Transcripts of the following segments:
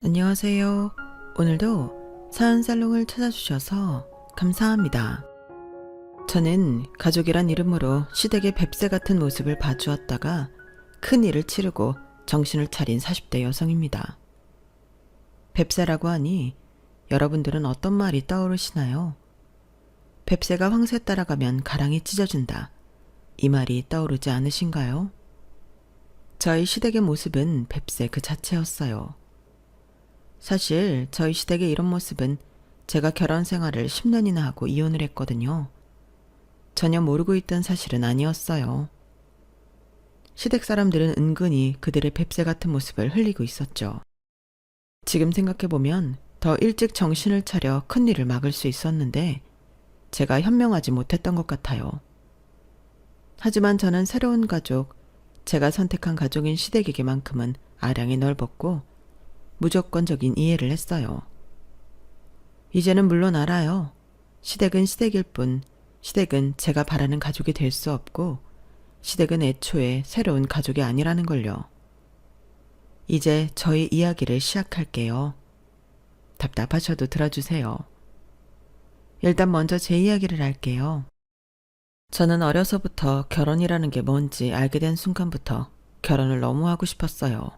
안녕하세요. 오늘도 사연살롱을 찾아주셔서 감사합니다. 저는 가족이란 이름으로 시댁의 뱁새 같은 모습을 봐주었다가 큰 일을 치르고 정신을 차린 40대 여성입니다. 뱁새라고 하니 여러분들은 어떤 말이 떠오르시나요? 뱁새가 황새 따라가면 가랑이 찢어진다. 이 말이 떠오르지 않으신가요? 저희 시댁의 모습은 뱁새 그 자체였어요. 사실 저희 시댁의 이런 모습은 제가 결혼 생활을 10년이나 하고 이혼을 했거든요. 전혀 모르고 있던 사실은 아니었어요. 시댁 사람들은 은근히 그들의 뱁새 같은 모습을 흘리고 있었죠. 지금 생각해보면 더 일찍 정신을 차려 큰일을 막을 수 있었는데 제가 현명하지 못했던 것 같아요. 하지만 저는 새로운 가족, 제가 선택한 가족인 시댁에게만큼은 아량이 넓었고 무조건적인 이해를 했어요. 이제는 물론 알아요. 시댁은 시댁일 뿐 시댁은 제가 바라는 가족이 될 수 없고 시댁은 애초에 새로운 가족이 아니라는 걸요. 이제 저희 이야기를 시작할게요. 답답하셔도 들어주세요. 일단 먼저 제 이야기를 할게요. 저는 어려서부터 결혼이라는 게 뭔지 알게 된 순간부터 결혼을 너무 하고 싶었어요.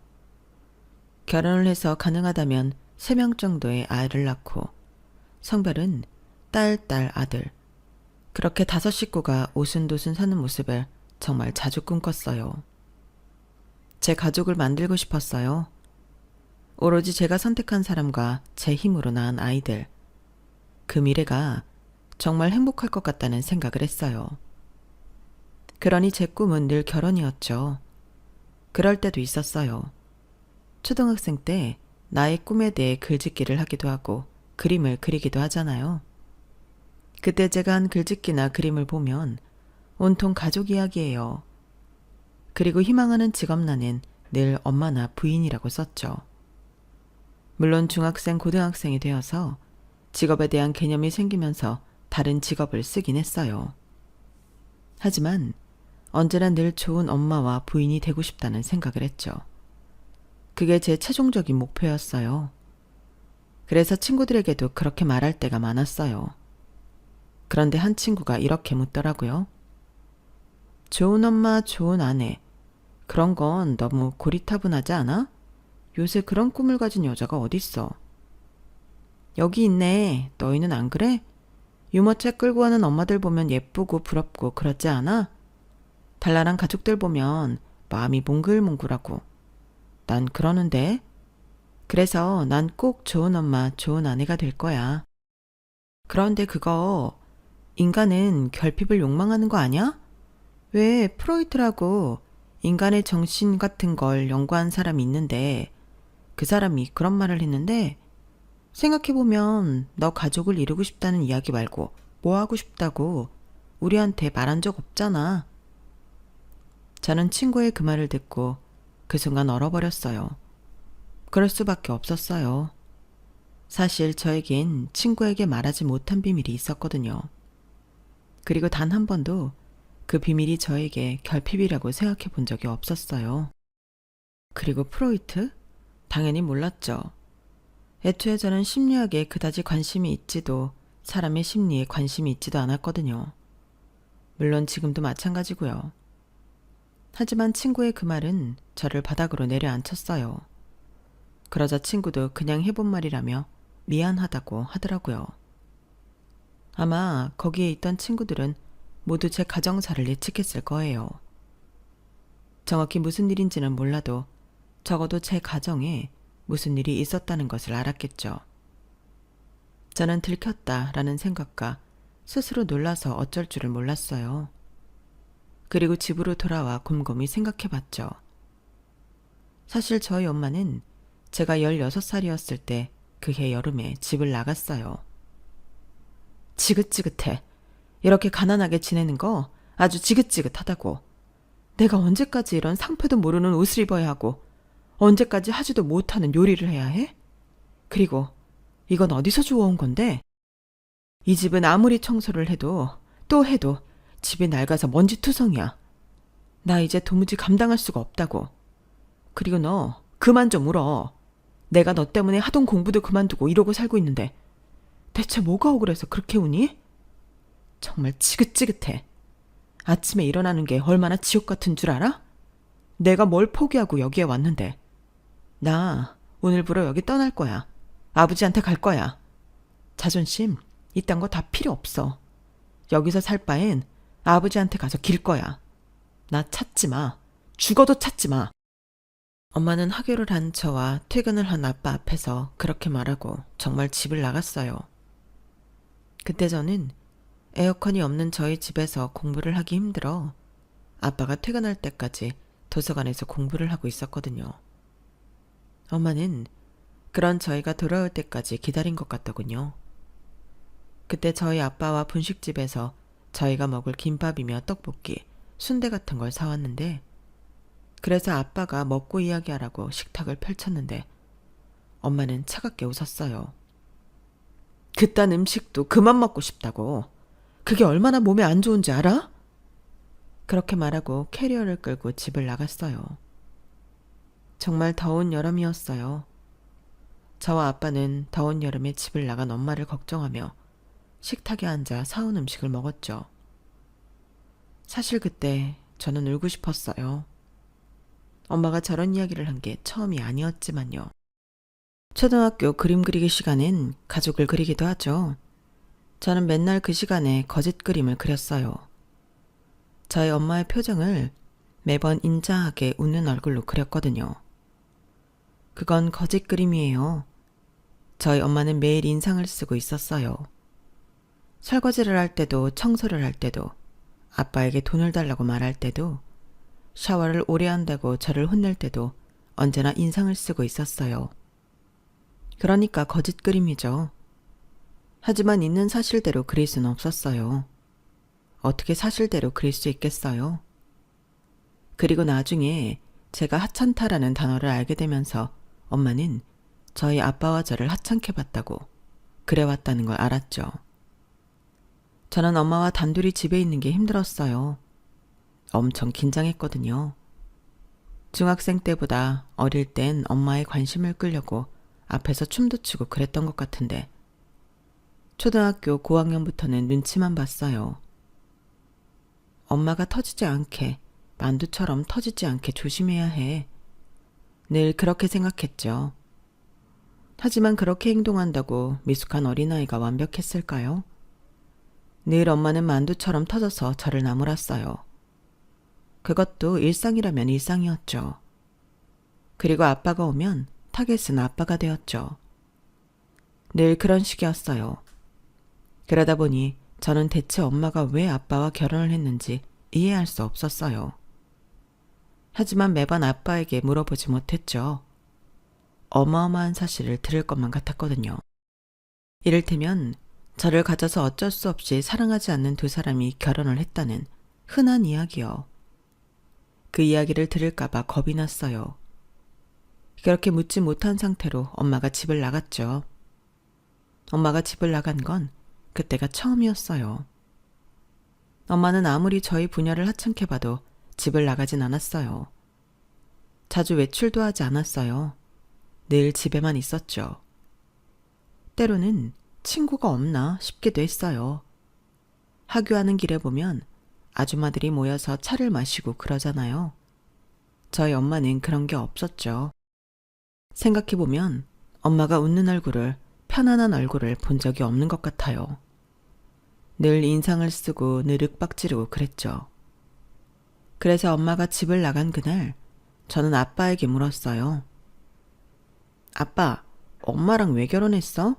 결혼을 해서 가능하다면 3명 정도의 아이를 낳고 성별은 딸, 아들 그렇게 5 식구가 오순도순 사는 모습을 정말 자주 꿈꿨어요. 제 가족을 만들고 싶었어요. 오로지 제가 선택한 사람과 제 힘으로 낳은 아이들. 그 미래가 정말 행복할 것 같다는 생각을 했어요. 그러니 제 꿈은 늘 결혼이었죠. 그럴 때도 있었어요. 초등학생 때 나의 꿈에 대해 글짓기를 하기도 하고 그림을 그리기도 하잖아요. 그때 제가 한 글짓기나 그림을 보면 온통 가족 이야기예요. 그리고 희망하는 직업란엔 늘 엄마나 부인이라고 썼죠. 물론 중학생, 고등학생이 되어서 직업에 대한 개념이 생기면서 다른 직업을 쓰긴 했어요. 하지만 언제나 늘 좋은 엄마와 부인이 되고 싶다는 생각을 했죠. 그게 제 최종적인 목표였어요. 그래서 친구들에게도 그렇게 말할 때가 많았어요. 그런데 한 친구가 이렇게 묻더라고요. 좋은 엄마, 좋은 아내. 그런 건 너무 고리타분하지 않아? 요새 그런 꿈을 가진 여자가 어딨어? 여기 있네. 너희는 안 그래? 유모차 끌고 가는 엄마들 보면 예쁘고 부럽고 그렇지 않아? 달랄한 가족들 보면 마음이 몽글몽글하고. 난 그러는데. 그래서 난 꼭 좋은 엄마, 좋은 아내가 될 거야. 그런데 그거 인간은 결핍을 욕망하는 거 아니야? 왜 프로이트라고 인간의 정신 같은 걸 연구한 사람이 있는데 그 사람이 그런 말을 했는데 생각해보면 너 가족을 이루고 싶다는 이야기 말고 뭐 하고 싶다고 우리한테 말한 적 없잖아. 저는 친구의 그 말을 듣고 그 순간 얼어버렸어요. 그럴 수밖에 없었어요. 사실 저에겐 친구에게 말하지 못한 비밀이 있었거든요. 그리고 단 한 번도 그 비밀이 저에게 결핍이라고 생각해 본 적이 없었어요. 그리고 프로이트? 당연히 몰랐죠. 애초에 저는 심리학에 그다지 관심이 있지도 사람의 심리에 관심이 있지도 않았거든요. 물론 지금도 마찬가지고요. 하지만 친구의 그 말은 저를 바닥으로 내려앉혔어요. 그러자 친구도 그냥 해본 말이라며 미안하다고 하더라고요. 아마 거기에 있던 친구들은 모두 제 가정사를 예측했을 거예요. 정확히 무슨 일인지는 몰라도 적어도 제 가정에 무슨 일이 있었다는 것을 알았겠죠. 저는 들켰다라는 생각과 스스로 놀라서 어쩔 줄을 몰랐어요. 그리고 집으로 돌아와 곰곰이 생각해봤죠. 사실 저희 엄마는 제가 16살이었을 때 그해 여름에 집을 나갔어요. 지긋지긋해. 이렇게 가난하게 지내는 거 아주 지긋지긋하다고. 내가 언제까지 이런 상표도 모르는 옷을 입어야 하고 언제까지 하지도 못하는 요리를 해야 해? 그리고 이건 어디서 주워온 건데? 이 집은 아무리 청소를 해도 또 해도 집이 낡아서 먼지투성이야. 나 이제 도무지 감당할 수가 없다고. 그리고 너 그만 좀 울어. 내가 너 때문에 하던 공부도 그만두고 이러고 살고 있는데 대체 뭐가 억울해서 그렇게 우니? 정말 지긋지긋해. 아침에 일어나는 게 얼마나 지옥 같은 줄 알아? 내가 뭘 포기하고 여기에 왔는데. 나 오늘부로 여기 떠날 거야. 아버지한테 갈 거야. 자존심 이딴 거 다 필요 없어. 여기서 살 바엔 아버지한테 가서 길 거야. 나 찾지 마. 죽어도 찾지 마. 엄마는 하교를 한 저와 퇴근을 한 아빠 앞에서 그렇게 말하고 정말 집을 나갔어요. 그때 저는 에어컨이 없는 저희 집에서 공부를 하기 힘들어 아빠가 퇴근할 때까지 도서관에서 공부를 하고 있었거든요. 엄마는 그런 저희가 돌아올 때까지 기다린 것 같더군요. 그때 저희 아빠와 분식집에서 저희가 먹을 김밥이며 떡볶이, 순대 같은 걸 사왔는데 그래서 아빠가 먹고 이야기하라고 식탁을 펼쳤는데 엄마는 차갑게 웃었어요. 그딴 음식도 그만 먹고 싶다고. 그게 얼마나 몸에 안 좋은지 알아? 그렇게 말하고 캐리어를 끌고 집을 나갔어요. 정말 더운 여름이었어요. 저와 아빠는 더운 여름에 집을 나간 엄마를 걱정하며 식탁에 앉아 사온 음식을 먹었죠. 사실 그때 저는 울고 싶었어요. 엄마가 저런 이야기를 한 게 처음이 아니었지만요. 초등학교 그림 그리기 시간엔 가족을 그리기도 하죠. 저는 맨날 그 시간에 거짓 그림을 그렸어요. 저희 엄마의 표정을 매번 인자하게 웃는 얼굴로 그렸거든요. 그건 거짓 그림이에요. 저희 엄마는 매일 인상을 쓰고 있었어요. 설거지를 할 때도 청소를 할 때도 아빠에게 돈을 달라고 말할 때도 샤워를 오래 한다고 저를 혼낼 때도 언제나 인상을 쓰고 있었어요. 그러니까 거짓 그림이죠. 하지만 있는 사실대로 그릴 수는 없었어요. 어떻게 사실대로 그릴 수 있겠어요? 그리고 나중에 제가 하찮다라는 단어를 알게 되면서 엄마는 저희 아빠와 저를 하찮게 봤다고 그래왔다는 걸 알았죠. 저는 엄마와 단둘이 집에 있는 게 힘들었어요. 엄청 긴장했거든요. 중학생 때보다 어릴 땐 엄마의 관심을 끌려고 앞에서 춤도 추고 그랬던 것 같은데 초등학교 고학년부터는 눈치만 봤어요. 엄마가 터지지 않게, 만두처럼 터지지 않게 조심해야 해. 늘 그렇게 생각했죠. 하지만 그렇게 행동한다고 미숙한 어린아이가 완벽했을까요? 늘 엄마는 만두처럼 터져서 저를 나무랐어요. 그것도 일상이라면 일상이었죠. 그리고 아빠가 오면 타겟은 아빠가 되었죠. 늘 그런 식이었어요. 그러다 보니 저는 대체 엄마가 왜 아빠와 결혼을 했는지 이해할 수 없었어요. 하지만 매번 아빠에게 물어보지 못했죠. 어마어마한 사실을 들을 것만 같았거든요. 이를테면 저를 가져서 어쩔 수 없이 사랑하지 않는 두 사람이 결혼을 했다는 흔한 이야기요. 그 이야기를 들을까봐 겁이 났어요. 그렇게 묻지 못한 상태로 엄마가 집을 나갔죠. 엄마가 집을 나간 건 그때가 처음이었어요. 엄마는 아무리 저희 부녀를 하찮게 봐도 집을 나가진 않았어요. 자주 외출도 하지 않았어요. 늘 집에만 있었죠. 때로는 친구가 없나 싶기도 했어요. 하교하는 길에 보면 아줌마들이 모여서 차를 마시고 그러잖아요. 저희 엄마는 그런 게 없었죠. 생각해보면 엄마가 웃는 얼굴을, 편안한 얼굴을 본 적이 없는 것 같아요. 늘 인상을 쓰고 늘 윽박지르고 그랬죠. 그래서 엄마가 집을 나간 그날 저는 아빠에게 물었어요. 아빠, 엄마랑 왜 결혼했어?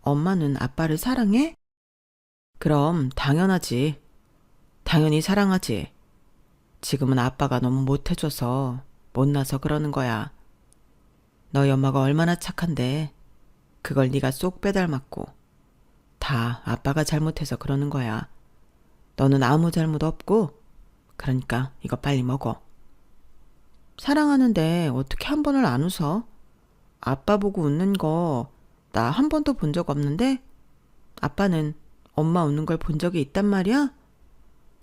엄마는 아빠를 사랑해? 그럼 당연하지. 당연히 사랑하지. 지금은 아빠가 너무 못해줘서 못나서 그러는 거야. 너희 엄마가 얼마나 착한데 그걸 네가 쏙 빼닮았고 다 아빠가 잘못해서 그러는 거야. 너는 아무 잘못 없고 그러니까 이거 빨리 먹어. 사랑하는데 어떻게 한 번을 안 웃어? 아빠 보고 웃는 거 나 한 번도 본 적 없는데 아빠는 엄마 웃는 걸 본 적이 있단 말이야?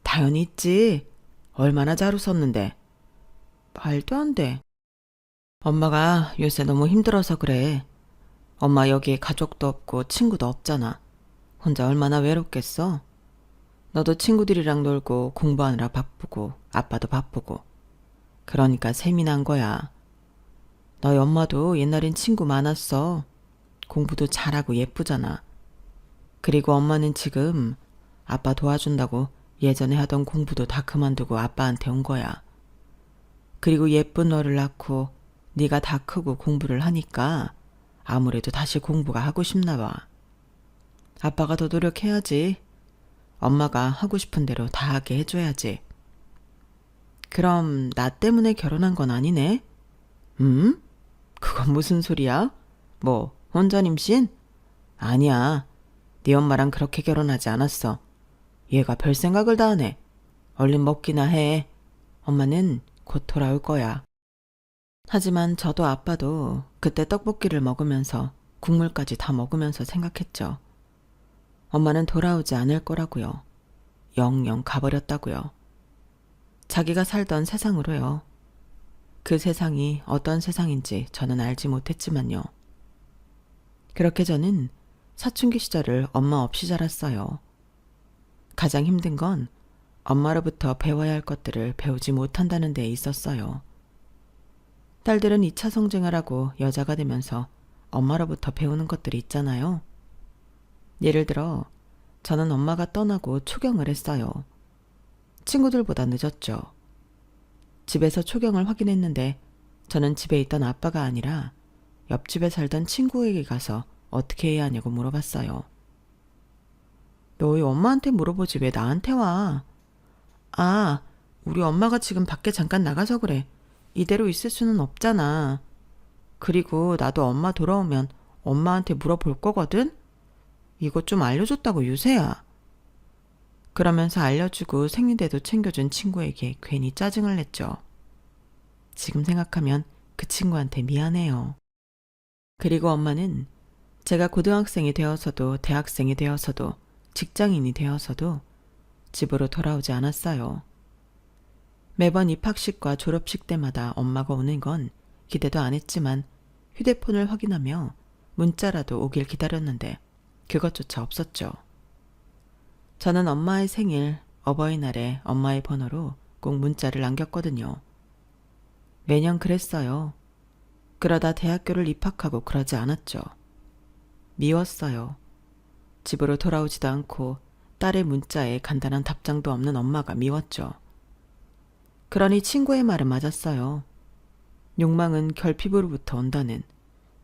당연히 있지. 얼마나 잘 웃었는데. 말도 안 돼. 엄마가 요새 너무 힘들어서 그래. 엄마 여기에 가족도 없고 친구도 없잖아. 혼자 얼마나 외롭겠어? 너도 친구들이랑 놀고 공부하느라 바쁘고 아빠도 바쁘고. 그러니까 셈이 난 거야. 너희 엄마도 옛날엔 친구 많았어. 공부도 잘하고 예쁘잖아. 그리고 엄마는 지금 아빠 도와준다고 예전에 하던 공부도 다 그만두고 아빠한테 온 거야. 그리고 예쁜 너를 낳고 네가 다 크고 공부를 하니까 아무래도 다시 공부가 하고 싶나 봐. 아빠가 더 노력해야지. 엄마가 하고 싶은 대로 다 하게 해줘야지. 그럼 나 때문에 결혼한 건 아니네? 그건 무슨 소리야? 뭐 혼전 임신? 아니야. 네 엄마랑 그렇게 결혼하지 않았어. 얘가 별 생각을 다 하네. 얼른 먹기나 해. 엄마는 곧 돌아올 거야. 하지만 저도 아빠도 그때 떡볶이를 먹으면서 국물까지 다 먹으면서 생각했죠. 엄마는 돌아오지 않을 거라고요. 영영 가버렸다고요. 자기가 살던 세상으로요. 그 세상이 어떤 세상인지 저는 알지 못했지만요. 그렇게 저는 사춘기 시절을 엄마 없이 자랐어요. 가장 힘든 건 엄마로부터 배워야 할 것들을 배우지 못한다는 데 있었어요. 딸들은 2차 성징을 하고 여자가 되면서 엄마로부터 배우는 것들이 있잖아요. 예를 들어 저는 엄마가 떠나고 초경을 했어요. 친구들보다 늦었죠. 집에서 초경을 확인했는데 저는 집에 있던 아빠가 아니라 옆집에 살던 친구에게 가서 어떻게 해야 하냐고 물어봤어요. 너희 엄마한테 물어보지 왜 나한테 와? 아, 우리 엄마가 지금 밖에 잠깐 나가서 그래. 이대로 있을 수는 없잖아. 그리고 나도 엄마 돌아오면 엄마한테 물어볼 거거든? 이거 좀 알려줬다고 유세야. 그러면서 알려주고 생리대도 챙겨준 친구에게 괜히 짜증을 냈죠. 지금 생각하면 그 친구한테 미안해요. 그리고 엄마는 제가 고등학생이 되어서도 대학생이 되어서도 직장인이 되어서도 집으로 돌아오지 않았어요. 매번 입학식과 졸업식 때마다 엄마가 오는 건 기대도 안 했지만 휴대폰을 확인하며 문자라도 오길 기다렸는데 그것조차 없었죠. 저는 엄마의 생일, 어버이날에 엄마의 번호로 꼭 문자를 남겼거든요. 매년 그랬어요. 그러다 대학교를 입학하고 그러지 않았죠. 미웠어요. 집으로 돌아오지도 않고 딸의 문자에 간단한 답장도 없는 엄마가 미웠죠. 그러니 친구의 말은 맞았어요. 욕망은 결핍으로부터 온다는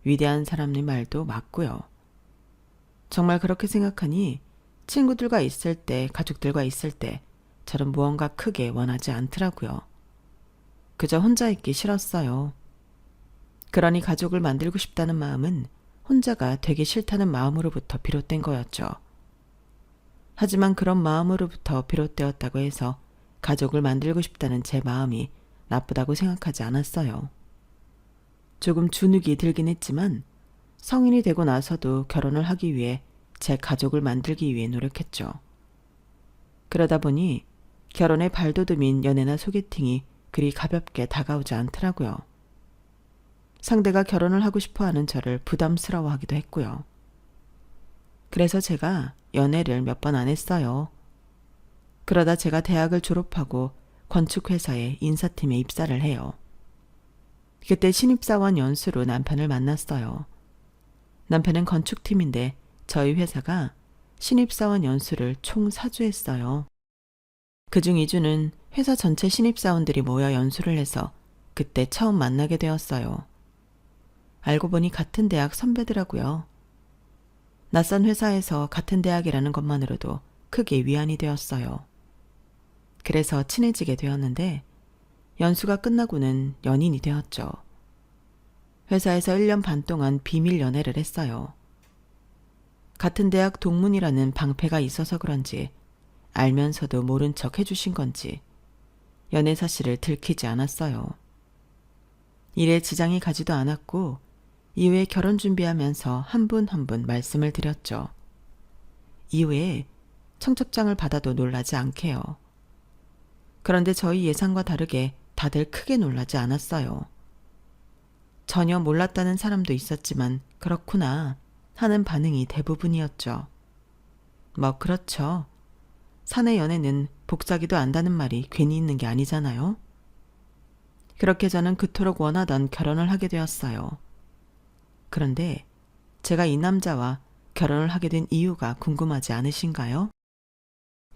위대한 사람의 말도 맞고요. 정말 그렇게 생각하니 친구들과 있을 때, 가족들과 있을 때 저는 무언가 크게 원하지 않더라고요. 그저 혼자 있기 싫었어요. 그러니 가족을 만들고 싶다는 마음은 혼자가 되기 싫다는 마음으로부터 비롯된 거였죠. 하지만 그런 마음으로부터 비롯되었다고 해서 가족을 만들고 싶다는 제 마음이 나쁘다고 생각하지 않았어요. 조금 주눅이 들긴 했지만 성인이 되고 나서도 결혼을 하기 위해 제 가족을 만들기 위해 노력했죠. 그러다 보니 결혼의 발돋움인 연애나 소개팅이 그리 가볍게 다가오지 않더라고요. 상대가 결혼을 하고 싶어하는 저를 부담스러워하기도 했고요. 그래서 제가 연애를 몇 번 안 했어요. 그러다 제가 대학을 졸업하고 건축회사의 인사팀에 입사를 해요. 그때 신입사원 연수로 남편을 만났어요. 남편은 건축팀인데 저희 회사가 신입사원 연수를 총 4주 했어요. 그중 2주는 회사 전체 신입사원들이 모여 연수를 해서 그때 처음 만나게 되었어요. 알고 보니 같은 대학 선배더라고요. 낯선 회사에서 같은 대학이라는 것만으로도 크게 위안이 되었어요. 그래서 친해지게 되었는데 연수가 끝나고는 연인이 되었죠. 회사에서 1년 반 동안 비밀 연애를 했어요. 같은 대학 동문이라는 방패가 있어서 그런지 알면서도 모른 척 해주신 건지 연애 사실을 들키지 않았어요. 일에 지장이 가지도 않았고 이후에 결혼 준비하면서 한 분 한 분 말씀을 드렸죠. 이후에 청첩장을 받아도 놀라지 않게요. 그런데 저희 예상과 다르게 다들 크게 놀라지 않았어요. 전혀 몰랐다는 사람도 있었지만 그렇구나 하는 반응이 대부분이었죠. 뭐 그렇죠. 사내 연애는 복사기도 안다는 말이 괜히 있는 게 아니잖아요. 그렇게 저는 그토록 원하던 결혼을 하게 되었어요. 그런데 제가 이 남자와 결혼을 하게 된 이유가 궁금하지 않으신가요?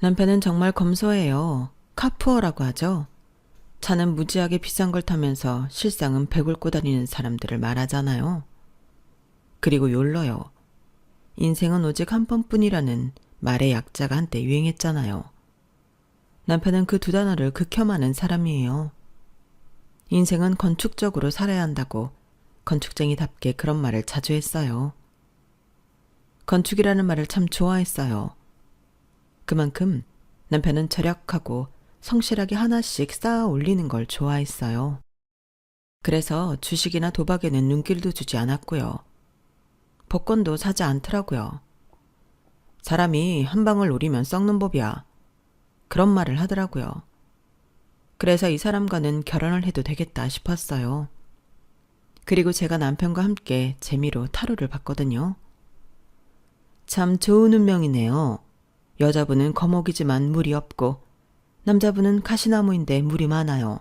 남편은 정말 검소해요. 카푸어라고 하죠. 차는 무지하게 비싼 걸 타면서 실상은 배골 꼬다니는 사람들을 말하잖아요. 그리고 욜러요. 인생은 오직 한 번뿐이라는 말의 약자가 한때 유행했잖아요. 남편은 그 두 단어를 극혐하는 사람이에요. 인생은 건축적으로 살아야 한다고 건축쟁이답게 그런 말을 자주 했어요. 건축이라는 말을 참 좋아했어요. 그만큼 남편은 절약하고 성실하게 하나씩 쌓아 올리는 걸 좋아했어요. 그래서 주식이나 도박에는 눈길도 주지 않았고요. 복권도 사지 않더라고요. 사람이 한 방울 노리면 썩는 법이야. 그런 말을 하더라고요. 그래서 이 사람과는 결혼을 해도 되겠다 싶었어요. 그리고 제가 남편과 함께 재미로 타로를 봤거든요. 참 좋은 운명이네요. 여자분은 거목이지만 물이 없고 남자분은 가시나무인데 물이 많아요.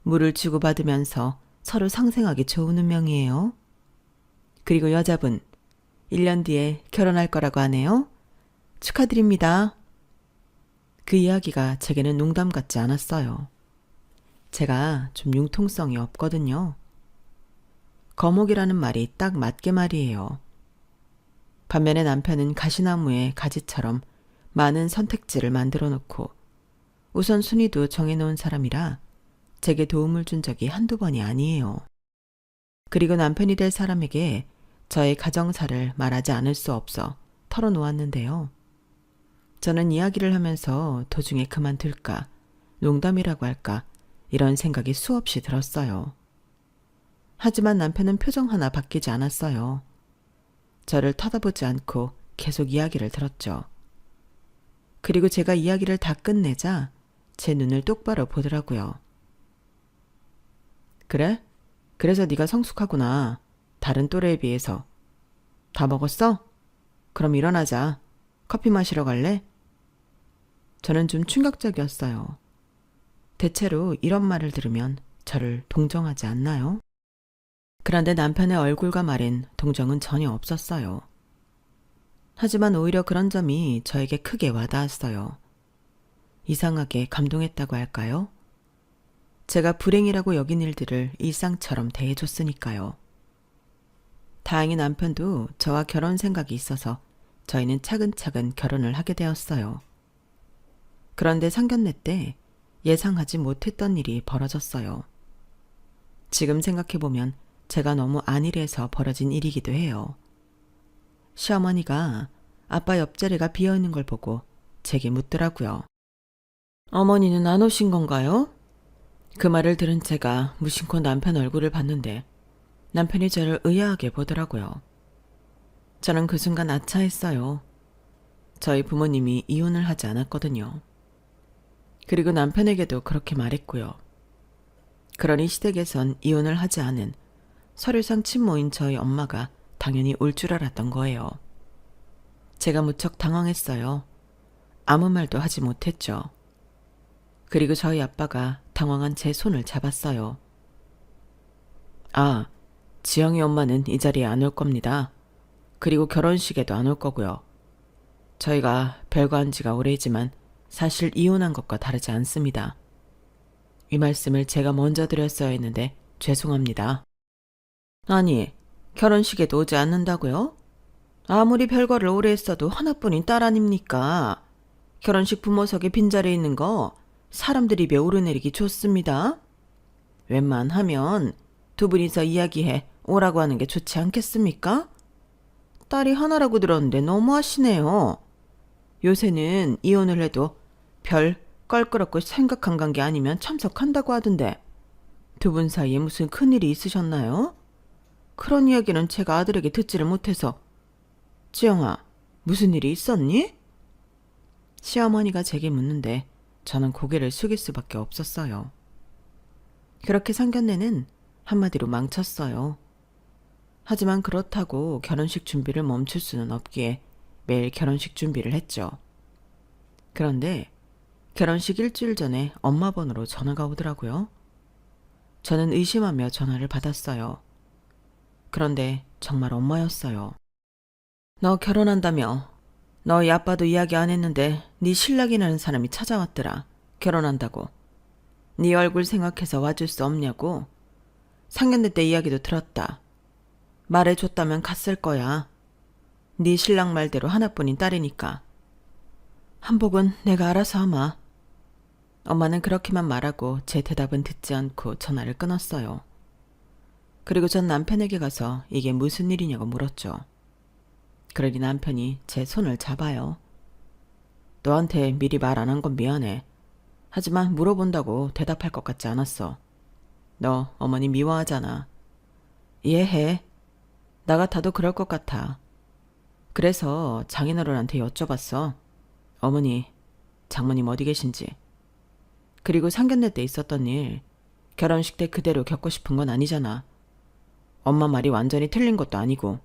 물을 주고받으면서 서로 상생하기 좋은 운명이에요. 그리고 여자분, 1년 뒤에 결혼할 거라고 하네요. 축하드립니다. 그 이야기가 제게는 농담 같지 않았어요. 제가 좀 융통성이 없거든요. 거목이라는 말이 딱 맞게 말이에요. 반면에 남편은 가시나무의 가지처럼 많은 선택지를 만들어 놓고 우선 순위도 정해놓은 사람이라 제게 도움을 준 적이 한두 번이 아니에요. 그리고 남편이 될 사람에게 저의 가정사를 말하지 않을 수 없어 털어놓았는데요. 저는 이야기를 하면서 도중에 그만둘까, 농담이라고 할까 이런 생각이 수없이 들었어요. 하지만 남편은 표정 하나 바뀌지 않았어요. 저를 쳐다보지 않고 계속 이야기를 들었죠. 그리고 제가 이야기를 다 끝내자 제 눈을 똑바로 보더라고요. 그래? 그래서 네가 성숙하구나. 다른 또래에 비해서. 다 먹었어? 그럼 일어나자. 커피 마시러 갈래? 저는 좀 충격적이었어요. 대체로 이런 말을 들으면 저를 동정하지 않나요? 그런데 남편의 얼굴과 말엔 동정은 전혀 없었어요. 하지만 오히려 그런 점이 저에게 크게 와닿았어요. 이상하게 감동했다고 할까요? 제가 불행이라고 여긴 일들을 일상처럼 대해줬으니까요. 다행히 남편도 저와 결혼 생각이 있어서 저희는 차근차근 결혼을 하게 되었어요. 그런데 상견례 때 예상하지 못했던 일이 벌어졌어요. 지금 생각해보면 제가 너무 안일해서 벌어진 일이기도 해요. 시어머니가 아빠 옆자리가 비어있는 걸 보고 제게 묻더라고요. 어머니는 안 오신 건가요? 그 말을 들은 제가 무심코 남편 얼굴을 봤는데 남편이 저를 의아하게 보더라고요. 저는 그 순간 아차했어요. 저희 부모님이 이혼을 하지 않았거든요. 그리고 남편에게도 그렇게 말했고요. 그러니 시댁에선 이혼을 하지 않은 서류상 친모인 저희 엄마가 당연히 올 줄 알았던 거예요. 제가 무척 당황했어요. 아무 말도 하지 못했죠. 그리고 저희 아빠가 당황한 제 손을 잡았어요. 아, 지영이 엄마는 이 자리에 안 올 겁니다. 그리고 결혼식에도 안 올 거고요. 저희가 별거 한 지가 오래지만 사실 이혼한 것과 다르지 않습니다. 이 말씀을 제가 먼저 드렸어야 했는데 죄송합니다. 아니, 결혼식에도 오지 않는다고요? 아무리 별거를 오래 했어도 하나뿐인 딸 아닙니까? 결혼식 부모석에 빈자리 있는 거 사람들 입에 오르내리기 좋습니다. 웬만하면 두 분이서 이야기해 오라고 하는 게 좋지 않겠습니까? 딸이 하나라고 들었는데 너무하시네요. 요새는 이혼을 해도 별 껄끄럽고 생각한 관계 아니면 참석한다고 하던데 두 분 사이에 무슨 큰일이 있으셨나요? 그런 이야기는 제가 아들에게 듣지를 못해서. 지영아, 무슨 일이 있었니? 시어머니가 제게 묻는데 저는 고개를 숙일 수밖에 없었어요. 그렇게 상견례는 한마디로 망쳤어요. 하지만 그렇다고 결혼식 준비를 멈출 수는 없기에 매일 결혼식 준비를 했죠. 그런데 결혼식 일주일 전에 엄마 번호로 전화가 오더라고요. 저는 의심하며 전화를 받았어요. 그런데 정말 엄마였어요. 너 결혼한다며. 너희 아빠도 이야기 안 했는데 네 신랑이라는 사람이 찾아왔더라. 결혼한다고. 네 얼굴 생각해서 와줄 수 없냐고. 상견례 때 이야기도 들었다. 말해줬다면 갔을 거야. 네 신랑 말대로 하나뿐인 딸이니까. 한복은 내가 알아서 하마. 엄마는 그렇게만 말하고 제 대답은 듣지 않고 전화를 끊었어요. 그리고 전 남편에게 가서 이게 무슨 일이냐고 물었죠. 그러니 남편이 제 손을 잡아요. 너한테 미리 말 안 한 건 미안해. 하지만 물어본다고 대답할 것 같지 않았어. 너 어머니 미워하잖아. 이해해. 나 같아도 그럴 것 같아. 그래서 장인어른한테 여쭤봤어. 어머니, 장모님 어디 계신지. 그리고 상견례 때 있었던 일, 결혼식 때 그대로 겪고 싶은 건 아니잖아. 엄마 말이 완전히 틀린 것도 아니고.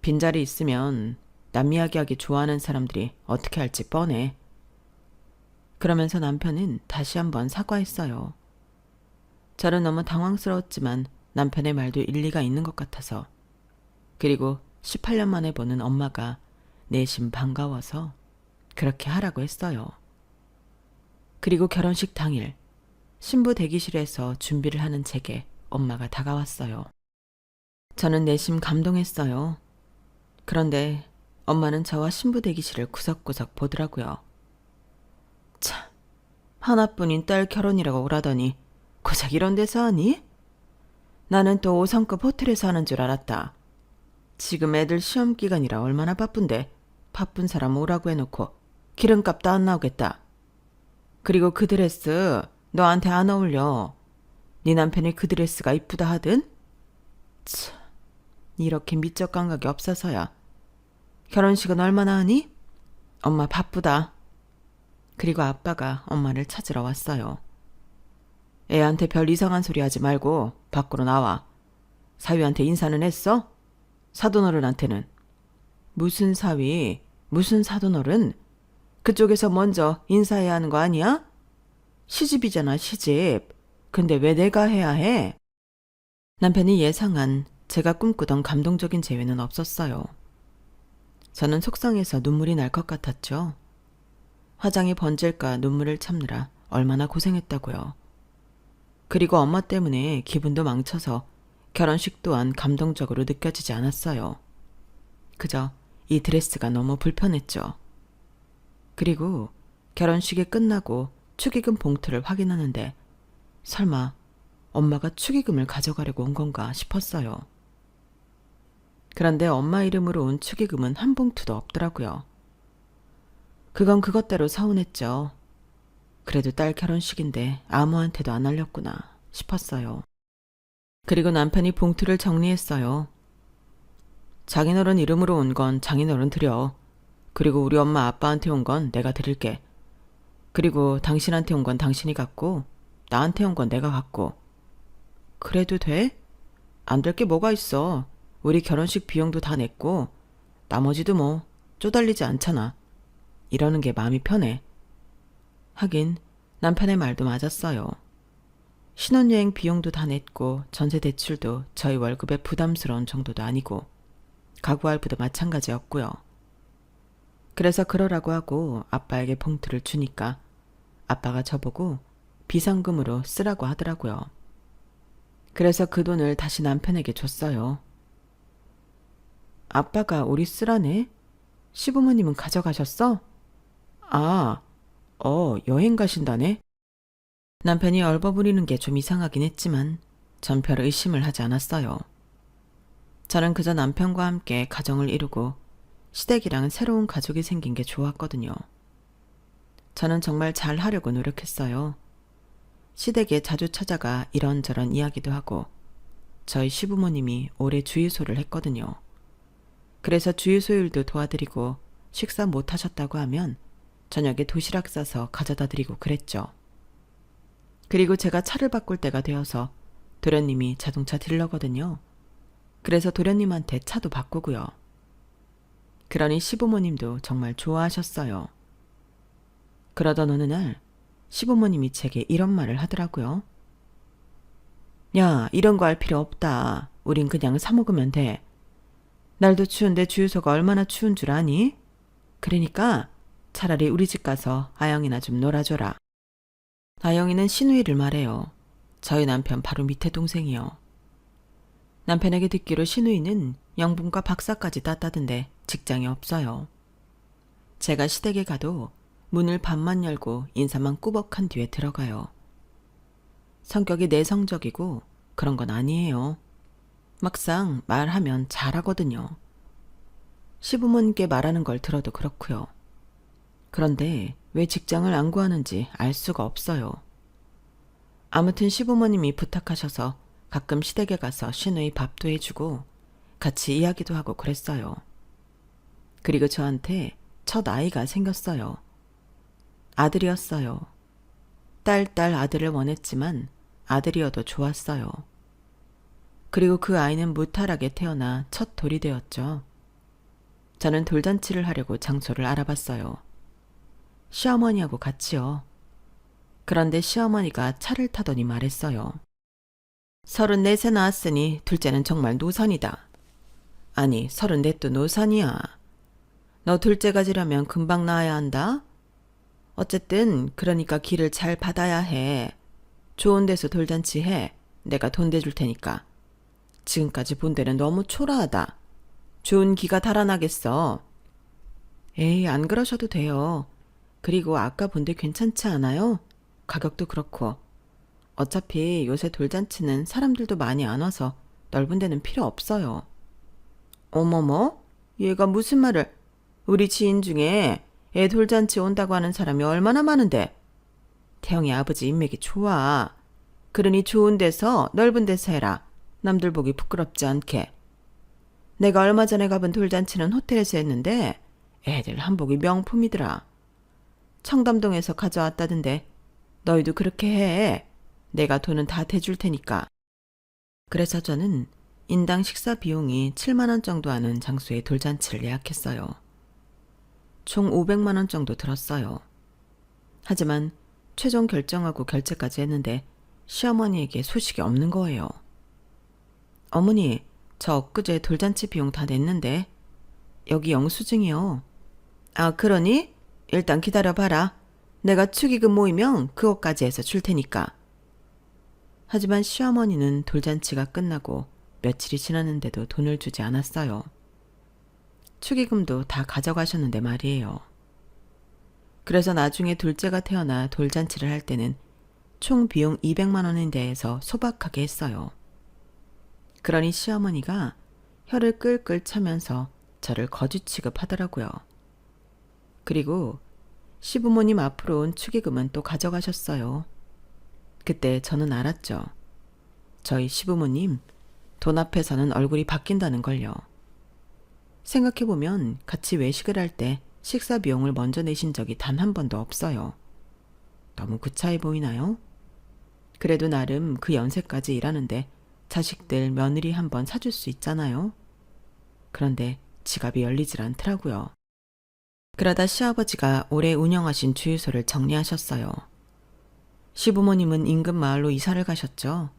빈자리 있으면 남 이야기하기 좋아하는 사람들이 어떻게 할지 뻔해. 그러면서 남편은 다시 한번 사과했어요. 저는 너무 당황스러웠지만 남편의 말도 일리가 있는 것 같아서. 그리고 18년 만에 보는 엄마가 내심 반가워서 그렇게 하라고 했어요. 그리고 결혼식 당일 신부 대기실에서 준비를 하는 제게 엄마가 다가왔어요. 저는 내심 감동했어요. 그런데 엄마는 저와 신부 대기실을 구석구석 보더라고요. 참, 하나뿐인 딸 결혼이라고 오라더니 고작 이런 데서 하니? 나는 또 5성급 호텔에서 하는 줄 알았다. 지금 애들 시험 기간이라 얼마나 바쁜데 바쁜 사람 오라고 해놓고 기름값도 안 나오겠다. 그리고 그 드레스 너한테 안 어울려. 네 남편이 그 드레스가 이쁘다 하든? 참, 이렇게 미적 감각이 없어서야. 결혼식은 얼마나 하니? 엄마 바쁘다. 그리고 아빠가 엄마를 찾으러 왔어요. 애한테 별 이상한 소리 하지 말고 밖으로 나와. 사위한테 인사는 했어? 사돈어른한테는. 무슨 사위, 무슨 사돈어른? 그쪽에서 먼저 인사해야 하는 거 아니야? 시집이잖아, 시집. 근데 왜 내가 해야 해? 남편이 예상한 제가 꿈꾸던 감동적인 재회는 없었어요. 저는 속상해서 눈물이 날 것 같았죠. 화장이 번질까 눈물을 참느라 얼마나 고생했다고요. 그리고 엄마 때문에 기분도 망쳐서 결혼식 또한 감동적으로 느껴지지 않았어요. 그저 이 드레스가 너무 불편했죠. 그리고 결혼식이 끝나고 축의금 봉투를 확인하는데 설마 엄마가 축의금을 가져가려고 온 건가 싶었어요. 그런데 엄마 이름으로 온 축의금은 한 봉투도 없더라고요. 그건 그것대로 서운했죠. 그래도 딸 결혼식인데 아무한테도 안 알렸구나 싶었어요. 그리고 남편이 봉투를 정리했어요. 장인어른 이름으로 온 건 장인어른 드려. 그리고 우리 엄마 아빠한테 온 건 내가 드릴게. 그리고 당신한테 온 건 당신이 갖고 나한테 온 건 내가 갖고. 그래도 돼? 안 될 게 뭐가 있어. 우리 결혼식 비용도 다 냈고 나머지도 뭐 쪼달리지 않잖아. 이러는 게 마음이 편해. 하긴 남편의 말도 맞았어요. 신혼여행 비용도 다 냈고 전세 대출도 저희 월급에 부담스러운 정도도 아니고 가구 할부도 마찬가지였고요. 그래서 그러라고 하고 아빠에게 봉투를 주니까 아빠가 저보고 비상금으로 쓰라고 하더라고요. 그래서 그 돈을 다시 남편에게 줬어요. 아빠가 우리 쓰라네? 시부모님은 가져가셨어? 여행 가신다네? 남편이 얼버무리는 게 좀 이상하긴 했지만 전 별 의심을 하지 않았어요. 저는 그저 남편과 함께 가정을 이루고 시댁이랑 새로운 가족이 생긴 게 좋았거든요. 저는 정말 잘 하려고 노력했어요. 시댁에 자주 찾아가 이런저런 이야기도 하고 저희 시부모님이 올해 주유소를 했거든요. 그래서 주유소 일도 도와드리고 식사 못 하셨다고 하면 저녁에 도시락 싸서 가져다 드리고 그랬죠. 그리고 제가 차를 바꿀 때가 되어서 도련님이 자동차 딜러거든요. 그래서 도련님한테 차도 바꾸고요. 그러니 시부모님도 정말 좋아하셨어요. 그러던 어느 날 시부모님이 제게 이런 말을 하더라고요. 야, 이런 거 할 필요 없다. 우린 그냥 사 먹으면 돼. 날도 추운데 주유소가 얼마나 추운 줄 아니? 그러니까 차라리 우리 집 가서 아영이나 좀 놀아줘라. 아영이는 신우이를 말해요. 저희 남편 바로 밑에 동생이요. 남편에게 듣기로 신우이는 영분과 박사까지 땄다던데 직장이 없어요. 제가 시댁에 가도 문을 반만 열고 인사만 꾸벅한 뒤에 들어가요. 성격이 내성적이고 그런 건 아니에요. 막상 말하면 잘하거든요. 시부모님께 말하는 걸 들어도 그렇고요. 그런데 왜 직장을 안 구하는지 알 수가 없어요. 아무튼 시부모님이 부탁하셔서 가끔 시댁에 가서 신우이 밥도 해주고 같이 이야기도 하고 그랬어요. 그리고 저한테 첫 아이가 생겼어요. 아들이었어요. 딸 아들을 원했지만 아들이어도 좋았어요. 그리고 그 아이는 무탈하게 태어나 첫 돌이 되었죠. 저는 돌잔치를 하려고 장소를 알아봤어요. 시어머니하고 같이요. 그런데 시어머니가 차를 타더니 말했어요. 34세 낳았으니 둘째는 정말 노산이다. 아니, 34도 노산이야. 너 둘째 가지려면 금방 낳아야 한다. 어쨌든 그러니까 길을 잘 받아야 해. 좋은 데서 돌잔치 해. 내가 돈 대줄 테니까. 지금까지 본 데는 너무 초라하다. 좋은 기가 달아나겠어. 에이, 안 그러셔도 돼요. 그리고 아까 본 데 괜찮지 않아요? 가격도 그렇고. 어차피 요새 돌잔치는 사람들도 많이 안 와서 넓은 데는 필요 없어요. 어머머? 얘가 무슨 말을... 우리 지인 중에 애 돌잔치 온다고 하는 사람이 얼마나 많은데. 태영이 아버지 인맥이 좋아. 그러니 좋은 데서 넓은 데서 해라. 남들 보기 부끄럽지 않게. 내가 얼마 전에 가본 돌잔치는 호텔에서 했는데 애들 한복이 명품이더라. 청담동에서 가져왔다던데 너희도 그렇게 해. 내가 돈은 다 대줄 테니까. 그래서 저는 인당 식사 비용이 7만 원 정도 하는 장소에 돌잔치를 예약했어요. 총 500만 원 정도 들었어요. 하지만 최종 결정하고 결제까지 했는데 시어머니에게 소식이 없는 거예요. 어머니, 저 엊그제 돌잔치 비용 다 냈는데. 여기 영수증이요. 아, 그러니? 일단 기다려봐라. 내가 축의금 모이면 그것까지 해서 줄 테니까. 하지만 시어머니는 돌잔치가 끝나고 며칠이 지났는데도 돈을 주지 않았어요. 축의금도 다 가져가셨는데 말이에요. 그래서 나중에 둘째가 태어나 돌잔치를 할 때는 총 비용 200만 원인 데에서 소박하게 했어요. 그러니 시어머니가 혀를 끌끌 차면서 저를 거지 취급하더라고요. 그리고 시부모님 앞으로 온 축의금은 또 가져가셨어요. 그때 저는 알았죠. 저희 시부모님 돈 앞에서는 얼굴이 바뀐다는 걸요. 생각해보면 같이 외식을 할 때 식사 비용을 먼저 내신 적이 단 한 번도 없어요. 너무 구차해 보이나요? 그래도 나름 그 연세까지 일하는데 자식들 며느리 한 번 사줄 수 있잖아요. 그런데 지갑이 열리질 않더라고요. 그러다 시아버지가 오래 운영하신 주유소를 정리하셨어요. 시부모님은 인근 마을로 이사를 가셨죠.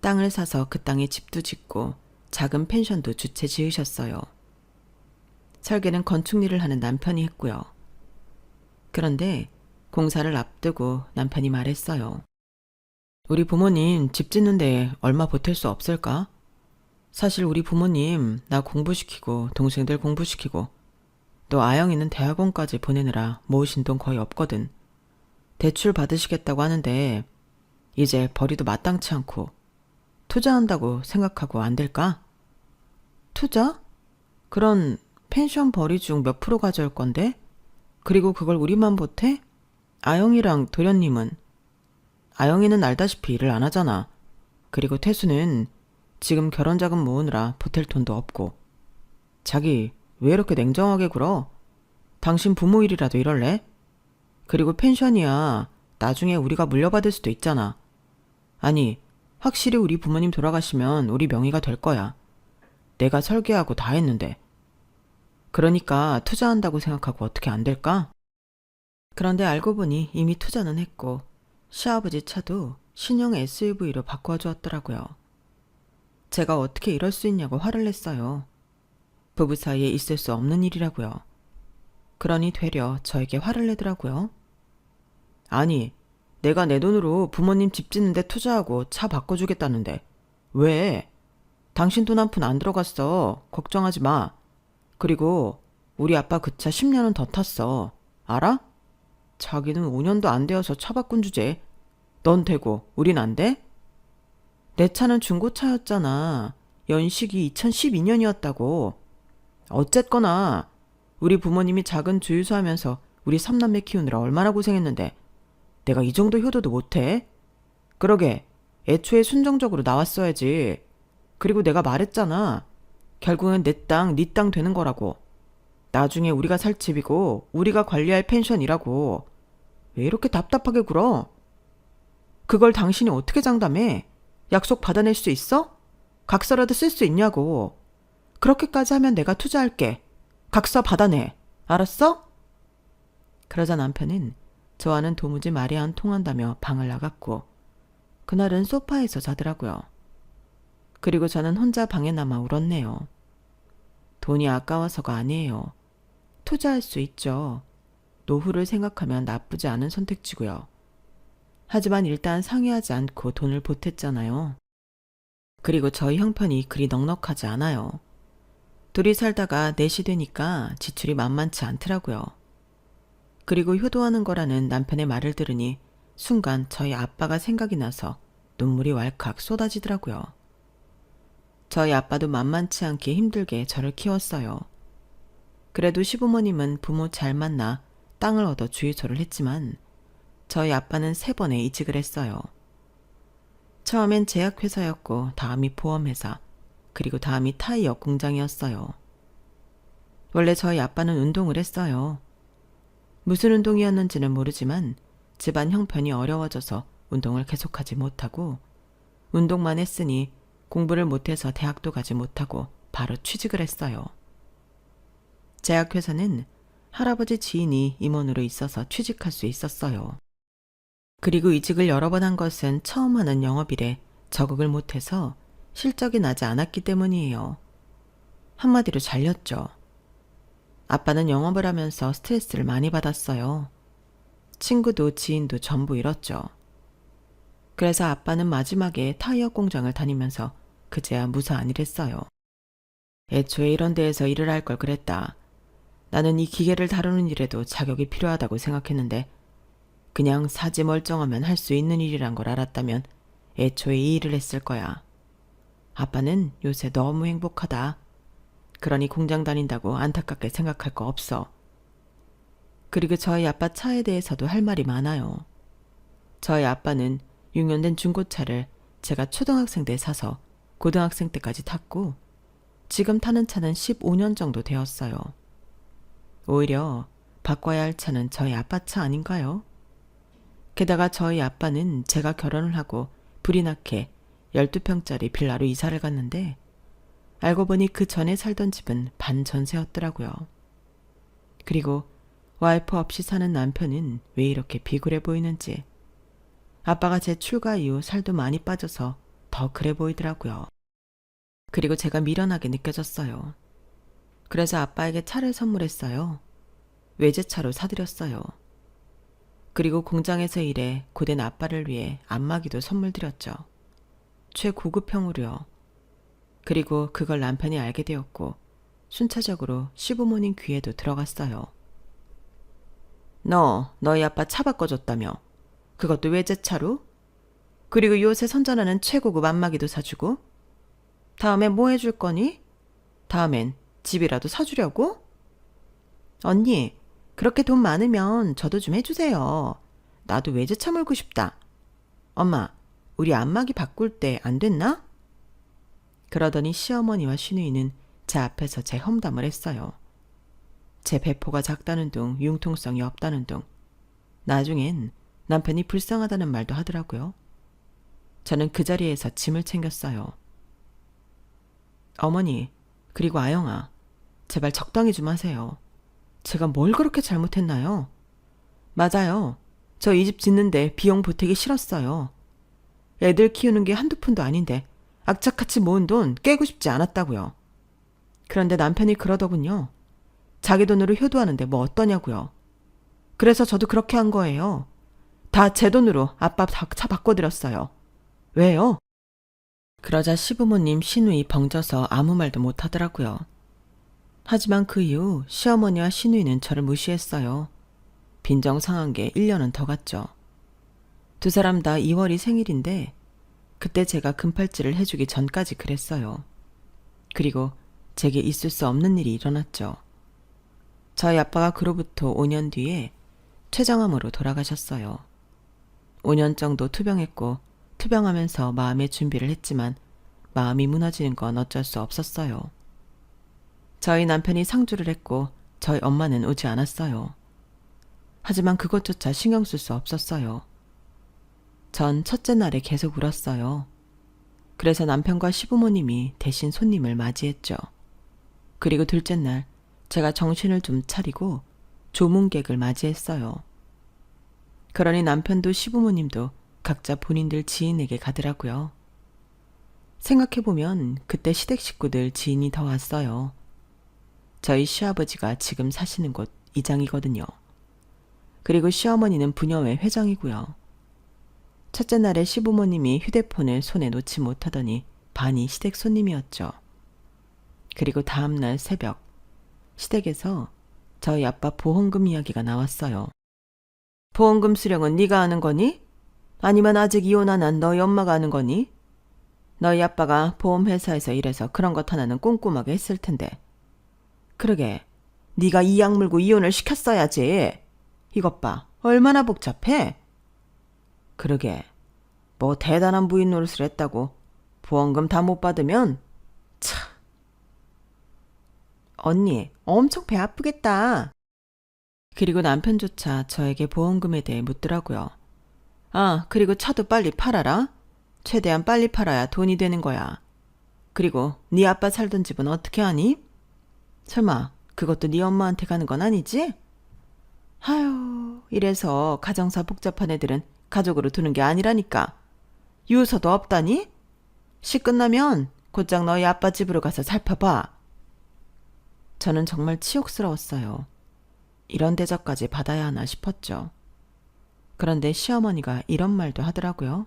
땅을 사서 그 땅에 집도 짓고 작은 펜션도 주채 지으셨어요. 설계는 건축 일을 하는 남편이 했고요. 그런데 공사를 앞두고 남편이 말했어요. 우리 부모님 집 짓는데 얼마 보탤 수 없을까? 사실 우리 부모님 나 공부시키고 동생들 공부시키고 또 아영이는 대학원까지 보내느라 모으신 돈 거의 없거든. 대출 받으시겠다고 하는데 이제 벌이도 마땅치 않고 투자한다고 생각하고 안 될까? 투자? 그런 펜션 벌이 중 몇 프로 가져올 건데? 그리고 그걸 우리만 보태? 아영이랑 도련님은? 아영이는 알다시피 일을 안 하잖아. 그리고 태수는 지금 결혼 자금 모으느라 보탤 돈도 없고. 자기 왜 이렇게 냉정하게 굴어? 당신 부모 일이라도 이럴래? 그리고 펜션이야 나중에 우리가 물려받을 수도 있잖아. 아니 확실히 우리 부모님 돌아가시면 우리 명의가 될 거야. 내가 설계하고 다 했는데. 그러니까 투자한다고 생각하고 어떻게 안 될까? 그런데 알고 보니 이미 투자는 했고 시아버지 차도 신형 SUV로 바꿔 주었더라고요. 제가 어떻게 이럴 수 있냐고 화를 냈어요. 부부 사이에 있을 수 없는 일이라고요. 그러니 되려 저에게 화를 내더라고요. 아니, 내가 내 돈으로 부모님 집 짓는데 투자하고 차 바꿔주겠다는데 왜? 당신 돈 한 푼 안 들어갔어. 걱정하지 마. 그리고 우리 아빠 그 차 10년은 더 탔어. 알아? 자기는 5년도 안 되어서 차 바꾼 주제. 넌 되고 우린 안 돼? 내 차는 중고차였잖아. 연식이 2012년이었다고. 어쨌거나 우리 부모님이 작은 주유소 하면서 우리 3남매 키우느라 얼마나 고생했는데 내가 이 정도 효도도 못해? 그러게 애초에 순정적으로 나왔어야지. 그리고 내가 말했잖아. 결국엔 내 땅, 네 땅 되는 거라고. 나중에 우리가 살 집이고 우리가 관리할 펜션이라고. 왜 이렇게 답답하게 굴어? 그걸 당신이 어떻게 장담해? 약속 받아낼 수 있어? 각서라도 쓸 수 있냐고. 그렇게까지 하면 내가 투자할게. 각서 받아내. 알았어? 그러자 남편은 저와는 도무지 말이 안 통한다며 방을 나갔고 그날은 소파에서 자더라고요. 그리고 저는 혼자 방에 남아 울었네요. 돈이 아까워서가 아니에요. 투자할 수 있죠. 노후를 생각하면 나쁘지 않은 선택지고요. 하지만 일단 상의하지 않고 돈을 보탰잖아요. 그리고 저희 형편이 그리 넉넉하지 않아요. 둘이 살다가 넷이 되니까 지출이 만만치 않더라고요. 그리고 효도하는 거라는 남편의 말을 들으니 순간 저희 아빠가 생각이 나서 눈물이 왈칵 쏟아지더라고요. 저희 아빠도 만만치 않게 힘들게 저를 키웠어요. 그래도 시부모님은 부모 잘 만나 땅을 얻어 주유소를 했지만 저희 아빠는 3번에 이직을 했어요. 처음엔 제약회사였고 다음이 보험회사, 그리고 다음이 타이어 공장이었어요. 원래 저희 아빠는 운동을 했어요. 무슨 운동이었는지는 모르지만 집안 형편이 어려워져서 운동을 계속하지 못하고 운동만 했으니 공부를 못해서 대학도 가지 못하고 바로 취직을 했어요. 제약회사는 할아버지 지인이 임원으로 있어서 취직할 수 있었어요. 그리고 이직을 여러 번 한 것은 처음 하는 영업일에 적응을 못해서 실적이 나지 않았기 때문이에요. 한마디로 잘렸죠. 아빠는 영업을 하면서 스트레스를 많이 받았어요. 친구도 지인도 전부 잃었죠. 그래서 아빠는 마지막에 타이어 공장을 다니면서 그제야 무사한 일 했어요. 애초에 이런 데에서 일을 할 걸 그랬다. 나는 이 기계를 다루는 일에도 자격이 필요하다고 생각했는데 그냥 사지 멀쩡하면 할 수 있는 일이란 걸 알았다면 애초에 이 일을 했을 거야. 아빠는 요새 너무 행복하다. 그러니 공장 다닌다고 안타깝게 생각할 거 없어. 그리고 저희 아빠 차에 대해서도 할 말이 많아요. 저희 아빠는 6년 된 중고차를 제가 초등학생 때 사서 고등학생 때까지 탔고 지금 타는 차는 15년 정도 되었어요. 오히려 바꿔야 할 차는 저희 아빠 차 아닌가요? 게다가 저희 아빠는 제가 결혼을 하고 불이 나게 12평짜리 빌라로 이사를 갔는데 알고 보니 그 전에 살던 집은 반전세였더라고요. 그리고 와이프 없이 사는 남편은 왜 이렇게 비굴해 보이는지 아빠가 제 출가 이후 살도 많이 빠져서 더 그래 보이더라고요. 그리고 제가 미련하게 느껴졌어요. 그래서 아빠에게 차를 선물했어요. 외제차로 사드렸어요. 그리고 공장에서 일해 고된 아빠를 위해 안마기도 선물 드렸죠. 최고급형으로요. 그리고 그걸 남편이 알게 되었고 순차적으로 시부모님 귀에도 들어갔어요. 너희 아빠 차 바꿔줬다며. 그것도 외제차로? 그리고 요새 선전하는 최고급 안마기도 사주고? 다음엔 뭐 해줄 거니? 다음엔 집이라도 사주려고? 언니, 그렇게 돈 많으면 저도 좀 해주세요. 나도 외제차 몰고 싶다. 엄마, 우리 안마기 바꿀 때 안 됐나? 그러더니 시어머니와 시누이는 제 앞에서 제 험담을 했어요. 제 배포가 작다는 둥, 융통성이 없다는 둥. 나중엔 남편이 불쌍하다는 말도 하더라고요. 저는 그 자리에서 짐을 챙겼어요. 어머니, 그리고 아영아, 제발 적당히 좀 하세요. 제가 뭘 그렇게 잘못했나요? 맞아요. 저 이 집 짓는데 비용 보태기 싫었어요. 애들 키우는 게 한두 푼도 아닌데 악착같이 모은 돈 깨고 싶지 않았다고요. 그런데 남편이 그러더군요. 자기 돈으로 효도하는데 뭐 어떠냐고요. 그래서 저도 그렇게 한 거예요. 다 제 돈으로 아빠 차 바꿔드렸어요. 왜요? 그러자 시부모님 시누이 벙져서 아무 말도 못하더라고요. 하지만 그 이후 시어머니와 시누이는 저를 무시했어요. 빈정상한 게 1년은 더 갔죠. 두 사람 다 2월이 생일인데 그때 제가 금팔찌를 해주기 전까지 그랬어요. 그리고 제게 있을 수 없는 일이 일어났죠. 저희 아빠가 그로부터 5년 뒤에 췌장암으로 돌아가셨어요. 5년 정도 투병했고 투병하면서 마음의 준비를 했지만 마음이 무너지는 건 어쩔 수 없었어요. 저희 남편이 상주를 했고 저희 엄마는 오지 않았어요. 하지만 그것조차 신경 쓸 수 없었어요. 전 첫째 날에 계속 울었어요. 그래서 남편과 시부모님이 대신 손님을 맞이했죠. 그리고 둘째 날 제가 정신을 좀 차리고 조문객을 맞이했어요. 그러니 남편도 시부모님도 각자 본인들 지인에게 가더라고요. 생각해보면 그때 시댁 식구들 지인이 더 왔어요. 저희 시아버지가 지금 사시는 곳 이장이거든요. 그리고 시어머니는 부녀회 회장이고요. 첫째 날에 시부모님이 휴대폰을 손에 놓지 못하더니 반이 시댁 손님이었죠. 그리고 다음날 새벽 시댁에서 저희 아빠 보험금 이야기가 나왔어요. 보험금 수령은 네가 하는 거니? 아니면 아직 이혼 안 한 너희 엄마가 하는 거니? 너희 아빠가 보험회사에서 일해서 그런 것 하나는 꼼꼼하게 했을 텐데. 그러게, 네가 이 약 물고 이혼을 시켰어야지. 이것 봐, 얼마나 복잡해? 그러게, 뭐 대단한 부인 노릇을 했다고 보험금 다 못 받으면 참. 언니, 엄청 배 아프겠다. 그리고 남편조차 저에게 보험금에 대해 묻더라고요. 아, 그리고 차도 빨리 팔아라. 최대한 빨리 팔아야 돈이 되는 거야. 그리고 네 아빠 살던 집은 어떻게 하니? 설마 그것도 네 엄마한테 가는 건 아니지? 아유, 이래서 가정사 복잡한 애들은 가족으로 두는 게 아니라니까. 유서도 없다니? 시 끝나면 곧장 너희 아빠 집으로 가서 살펴봐. 저는 정말 치욕스러웠어요. 이런 대접까지 받아야 하나 싶었죠. 그런데 시어머니가 이런 말도 하더라고요.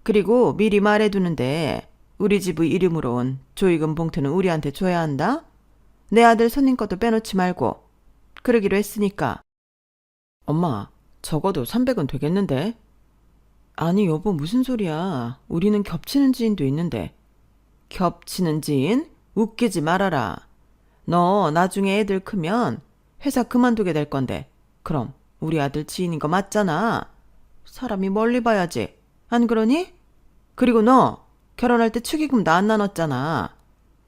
그리고 미리 말해두는데 우리 집의 이름으로 온 조의금 봉투는 우리한테 줘야 한다? 내 아들 손님 것도 빼놓지 말고. 그러기로 했으니까. 엄마, 적어도 300은 되겠는데? 아니 여보 무슨 소리야. 우리는 겹치는 지인도 있는데. 겹치는 지인? 웃기지 말아라. 너 나중에 애들 크면 회사 그만두게 될 건데 그럼 우리 아들 지인인 거 맞잖아. 사람이 멀리 봐야지. 안 그러니? 그리고 너 결혼할 때 축의금도 안 나눴잖아.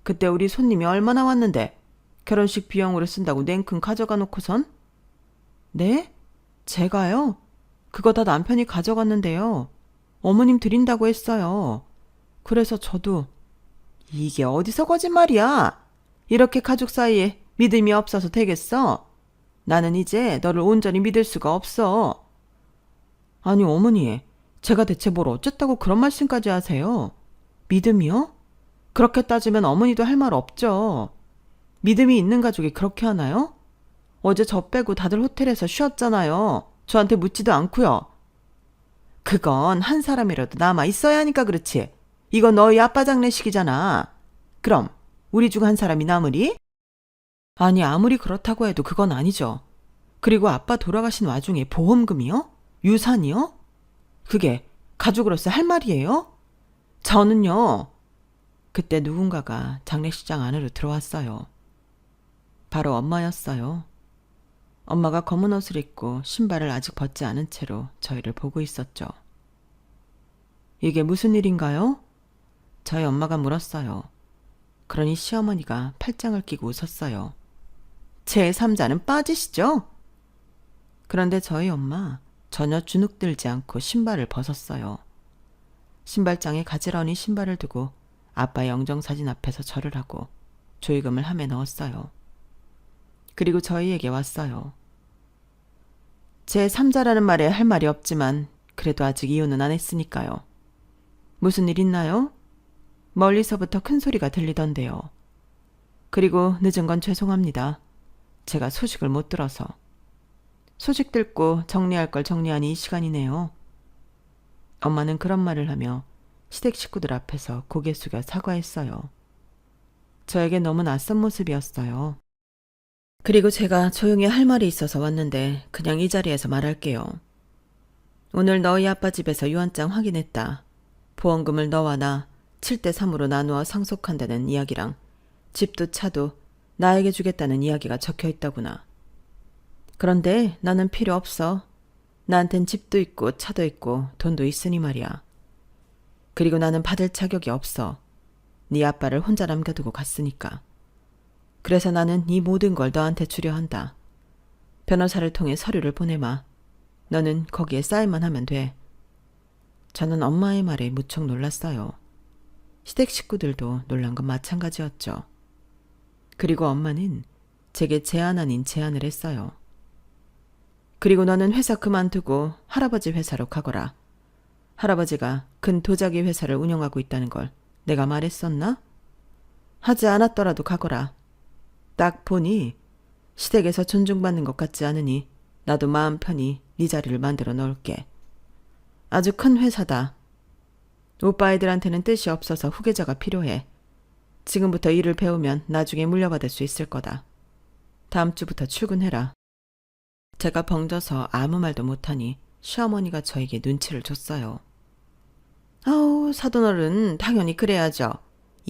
그때 우리 손님이 얼마나 왔는데 결혼식 비용으로 쓴다고 냉큼 가져가 놓고선? 네? 제가요? 그거 다 남편이 가져갔는데요. 어머님 드린다고 했어요. 그래서 저도 이게 어디서 거짓말이야? 이렇게 가족 사이에 믿음이 없어서 되겠어? 나는 이제 너를 온전히 믿을 수가 없어. 아니 어머니, 제가 대체 뭘 어쨌다고 그런 말씀까지 하세요? 믿음이요? 그렇게 따지면 어머니도 할 말 없죠. 믿음이 있는 가족이 그렇게 하나요? 어제 저 빼고 다들 호텔에서 쉬었잖아요. 저한테 묻지도 않고요. 그건 한 사람이라도 남아 있어야 하니까 그렇지. 이건 너희 아빠 장례식이잖아. 그럼 우리 중 한 사람이 남으리? 아니 아무리 그렇다고 해도 그건 아니죠. 그리고 아빠 돌아가신 와중에 보험금이요? 유산이요? 그게 가족으로서 할 말이에요? 저는요. 그때 누군가가 장례식장 안으로 들어왔어요. 바로 엄마였어요. 엄마가 검은 옷을 입고 신발을 아직 벗지 않은 채로 저희를 보고 있었죠. 이게 무슨 일인가요? 저희 엄마가 물었어요. 그러니 시어머니가 팔짱을 끼고 웃었어요. 제3자는 빠지시죠? 그런데 저희 엄마 전혀 주눅들지 않고 신발을 벗었어요. 신발장에 가지런히 신발을 두고 아빠의 영정사진 앞에서 절을 하고 조의금을 함에 넣었어요. 그리고 저희에게 왔어요. 제 3자라는 말에 할 말이 없지만 그래도 아직 이혼은 안 했으니까요. 무슨 일 있나요? 멀리서부터 큰 소리가 들리던데요. 그리고 늦은 건 죄송합니다. 제가 소식을 못 들어서. 소식 듣고 정리할 걸 정리하니 이 시간이네요. 엄마는 그런 말을 하며 시댁 식구들 앞에서 고개 숙여 사과했어요. 저에게 너무 낯선 모습이었어요. 그리고 제가 조용히 할 말이 있어서 왔는데 그냥 이 자리에서 말할게요. 오늘 너희 아빠 집에서 유언장 확인했다. 보험금을 너와 나 7대3으로 나누어 상속한다는 이야기랑 집도 차도 나에게 주겠다는 이야기가 적혀 있다구나. 그런데 나는 필요 없어. 나한텐 집도 있고 차도 있고 돈도 있으니 말이야. 그리고 나는 받을 자격이 없어. 네 아빠를 혼자 남겨두고 갔으니까. 그래서 나는 이 모든 걸 너한테 주려 한다. 변호사를 통해 서류를 보내마. 너는 거기에 사인만 하면 돼. 저는 엄마의 말에 무척 놀랐어요. 시댁 식구들도 놀란 건 마찬가지였죠. 그리고 엄마는 제게 제안 아닌 제안을 했어요. 그리고 너는 회사 그만두고 할아버지 회사로 가거라. 할아버지가 큰 도자기 회사를 운영하고 있다는 걸 내가 말했었나? 하지 않았더라도 가거라. 딱 보니 시댁에서 존중받는 것 같지 않으니 나도 마음 편히 네 자리를 만들어 놓을게. 아주 큰 회사다. 오빠 애들한테는 뜻이 없어서 후계자가 필요해. 지금부터 일을 배우면 나중에 물려받을 수 있을 거다. 다음 주부터 출근해라. 제가 벙쪄서 아무 말도 못하니 시어머니가 저에게 눈치를 줬어요. 아우, 사돈어른 당연히 그래야죠.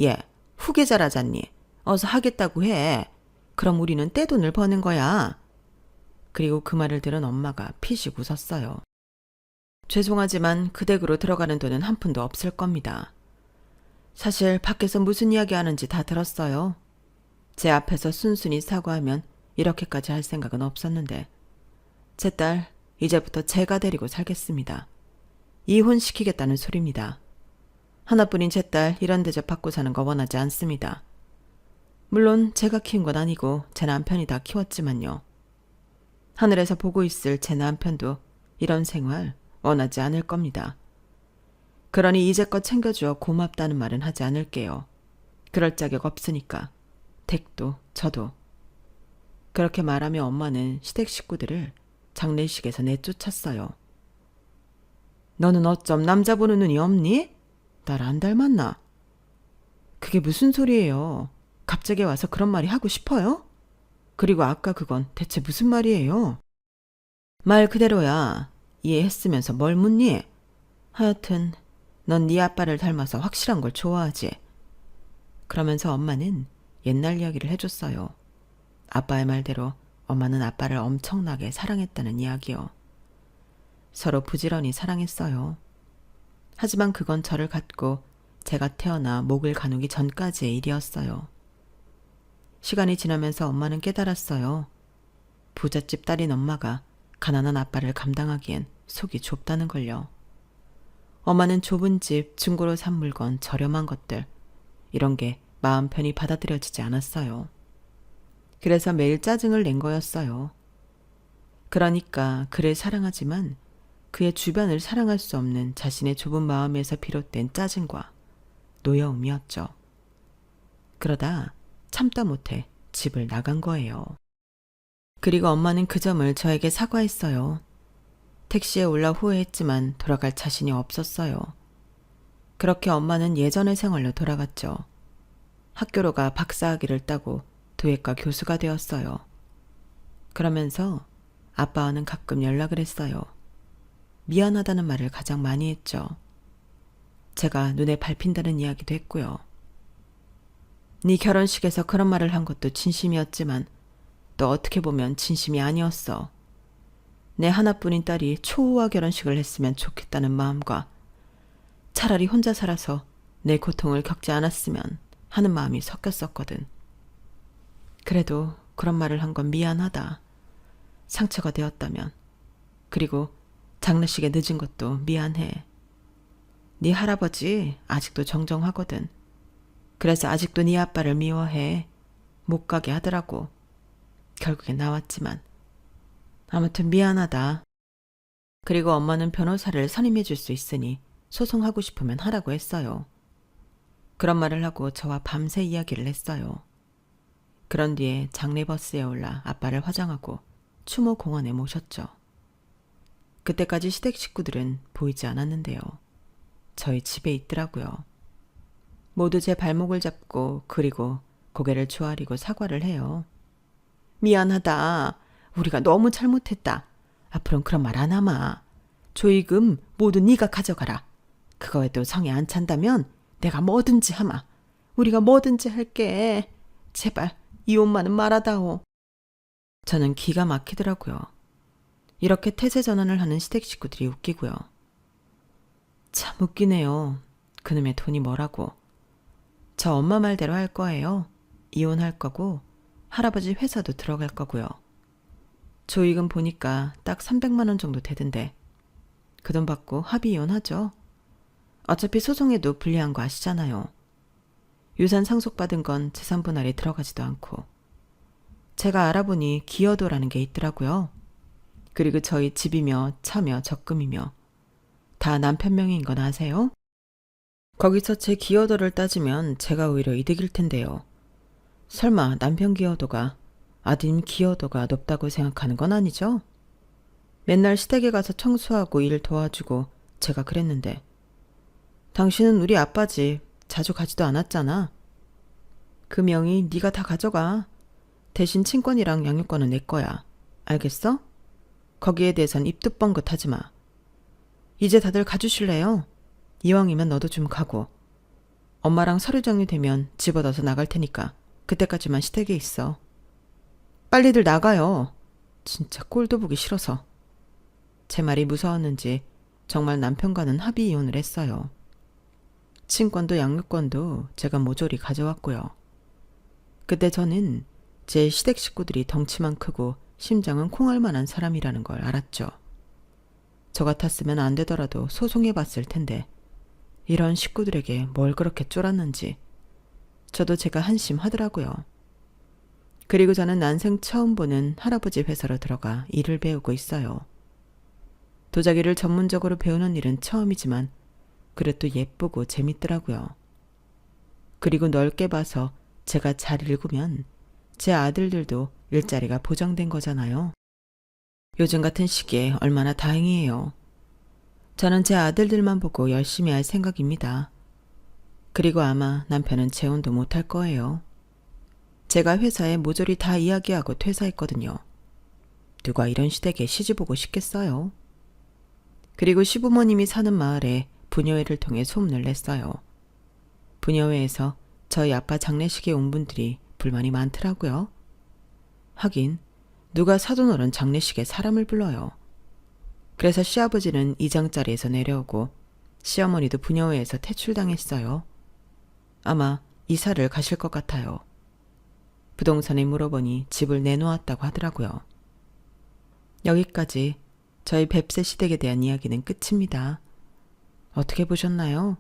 예, 후계자라잖니. 어서 하겠다고 해. 그럼 우리는 떼돈을 버는 거야. 그리고 그 말을 들은 엄마가 피식 웃었어요. 죄송하지만 그 댁으로 들어가는 돈은 한 푼도 없을 겁니다. 사실 밖에서 무슨 이야기 하는지 다 들었어요. 제 앞에서 순순히 사과하면 이렇게까지 할 생각은 없었는데 제 딸 이제부터 제가 데리고 살겠습니다. 이혼시키겠다는 소리입니다. 하나뿐인 제 딸 이런 대접 받고 사는 거 원하지 않습니다. 물론 제가 키운 건 아니고 제 남편이 다 키웠지만요. 하늘에서 보고 있을 제 남편도 이런 생활 원하지 않을 겁니다. 그러니 이제껏 챙겨주어 고맙다는 말은 하지 않을게요. 그럴 자격 없으니까. 댁도 저도. 그렇게 말하며 엄마는 시댁 식구들을 장례식에서 내쫓았어요. 너는 어쩜 남자 보는 눈이 없니? 날 안 닮았나? 그게 무슨 소리예요? 갑자기 와서 그런 말이 하고 싶어요? 그리고 아까 그건 대체 무슨 말이에요? 말 그대로야. 이해했으면서 뭘 묻니? 하여튼 넌 네 아빠를 닮아서 확실한 걸 좋아하지. 그러면서 엄마는 옛날 이야기를 해줬어요. 아빠의 말대로 엄마는 아빠를 엄청나게 사랑했다는 이야기요. 서로 부지런히 사랑했어요. 하지만 그건 저를 갖고 제가 태어나 목을 가누기 전까지의 일이었어요. 시간이 지나면서 엄마는 깨달았어요. 부잣집 딸인 엄마가 가난한 아빠를 감당하기엔 속이 좁다는 걸요. 엄마는 좁은 집, 중고로 산 물건, 저렴한 것들 이런 게 마음 편히 받아들여지지 않았어요. 그래서 매일 짜증을 낸 거였어요. 그러니까 그를 사랑하지만 그의 주변을 사랑할 수 없는 자신의 좁은 마음에서 비롯된 짜증과 노여움이었죠. 그러다 참다 못해 집을 나간 거예요. 그리고 엄마는 그 점을 저에게 사과했어요. 택시에 올라 후회했지만 돌아갈 자신이 없었어요. 그렇게 엄마는 예전의 생활로 돌아갔죠. 학교로 가 박사학위를 따고 도예과 교수가 되었어요. 그러면서 아빠와는 가끔 연락을 했어요. 미안하다는 말을 가장 많이 했죠. 제가 눈에 밟힌다는 이야기도 했고요. 네 결혼식에서 그런 말을 한 것도 진심이었지만 또 어떻게 보면 진심이 아니었어. 내 하나뿐인 딸이 초우와 결혼식을 했으면 좋겠다는 마음과 차라리 혼자 살아서 내 고통을 겪지 않았으면 하는 마음이 섞였었거든. 그래도 그런 말을 한 건 미안하다. 상처가 되었다면. 그리고 장례식에 늦은 것도 미안해. 네 할아버지 아직도 정정하거든. 그래서 아직도 네 아빠를 미워해. 못 가게 하더라고. 결국엔 나왔지만. 아무튼 미안하다. 그리고 엄마는 변호사를 선임해 줄 수 있으니 소송하고 싶으면 하라고 했어요. 그런 말을 하고 저와 밤새 이야기를 했어요. 그런 뒤에 장례버스에 올라 아빠를 화장하고 추모 공원에 모셨죠. 그때까지 시댁 식구들은 보이지 않았는데요. 저희 집에 있더라고요. 모두 제 발목을 잡고 그리고 고개를 조아리고 사과를 해요. 미안하다. 우리가 너무 잘못했다. 앞으로는 그런 말 안 하마. 조의금 모두 네가 가져가라. 그거에도 성에 안 찬다면 내가 뭐든지 하마. 우리가 뭐든지 할게. 제발 이혼만은 말아다오. 저는 기가 막히더라고요. 이렇게 태세 전환을 하는 시댁 식구들이 웃기고요. 참 웃기네요. 그놈의 돈이 뭐라고. 저 엄마 말대로 할 거예요. 이혼할 거고 할아버지 회사도 들어갈 거고요. 조의금 보니까 딱 300만 원 정도 되던데 그 돈 받고 합의 이혼하죠. 어차피 소송에도 불리한 거 아시잖아요. 유산 상속받은 건 재산 분할에 들어가지도 않고. 제가 알아보니 기여도라는 게 있더라고요. 그리고 저희 집이며 차며 적금이며 다 남편 명의인 건 아세요? 거기서 제 기여도를 따지면 제가 오히려 이득일 텐데요. 설마 남편 기여도가 아드님 기여도가 높다고 생각하는 건 아니죠? 맨날 시댁에 가서 청소하고 일 도와주고 제가 그랬는데 당신은 우리 아빠 집 자주 가지도 않았잖아. 그 명의 네가 다 가져가. 대신 친권이랑 양육권은 내 거야. 알겠어? 거기에 대해선 입도 뻥긋하지 마. 이제 다들 가주실래요? 이왕이면 너도 좀 가고. 엄마랑 서류 정리되면 집어넣어서 나갈 테니까 그때까지만 시댁에 있어. 빨리들 나가요. 진짜 꼴도 보기 싫어서. 제 말이 무서웠는지 정말 남편과는 합의 이혼을 했어요. 친권도 양육권도 제가 모조리 가져왔고요. 그때 저는 제 시댁 식구들이 덩치만 크고 심장은 콩알만한 사람이라는 걸 알았죠. 저 같았으면 안 되더라도 소송해봤을 텐데 이런 식구들에게 뭘 그렇게 쫄았는지 저도 제가 한심하더라고요. 그리고 저는 난생 처음 보는 할아버지 회사로 들어가 일을 배우고 있어요. 도자기를 전문적으로 배우는 일은 처음이지만 그래도 예쁘고 재밌더라고요. 그리고 넓게 봐서 제가 잘 읽으면 제 아들들도 일자리가 보장된 거잖아요. 요즘 같은 시기에 얼마나 다행이에요. 저는 제 아들들만 보고 열심히 할 생각입니다. 그리고 아마 남편은 재혼도 못할 거예요. 제가 회사에 모조리 다 이야기하고 퇴사했거든요. 누가 이런 시댁에 시집 오고 싶겠어요. 그리고 시부모님이 사는 마을에 부녀회를 통해 소문을 냈어요. 부녀회에서 저희 아빠 장례식에 온 분들이 불만이 많더라고요. 하긴 누가 사돈어른 장례식에 사람을 불러요. 그래서 시아버지는 이장자리에서 내려오고 시어머니도 부녀회에서 퇴출당했어요. 아마 이사를 가실 것 같아요. 부동산에 물어보니 집을 내놓았다고 하더라고요. 여기까지 저희 뱁새 시댁에 대한 이야기는 끝입니다. 어떻게 보셨나요?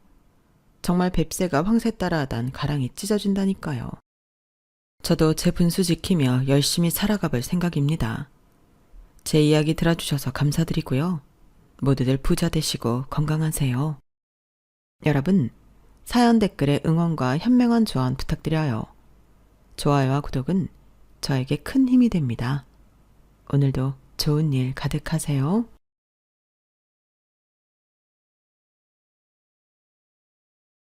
정말 뱁새가 황새 따라하단 가랑이 찢어진다니까요. 저도 제 분수 지키며 열심히 살아가 볼 생각입니다. 제 이야기 들어주셔서 감사드리고요. 모두들 부자 되시고 건강하세요. 여러분, 사연 댓글에 응원과 현명한 조언 부탁드려요. 좋아요와 구독은 저에게 큰 힘이 됩니다. 오늘도 좋은 일 가득하세요.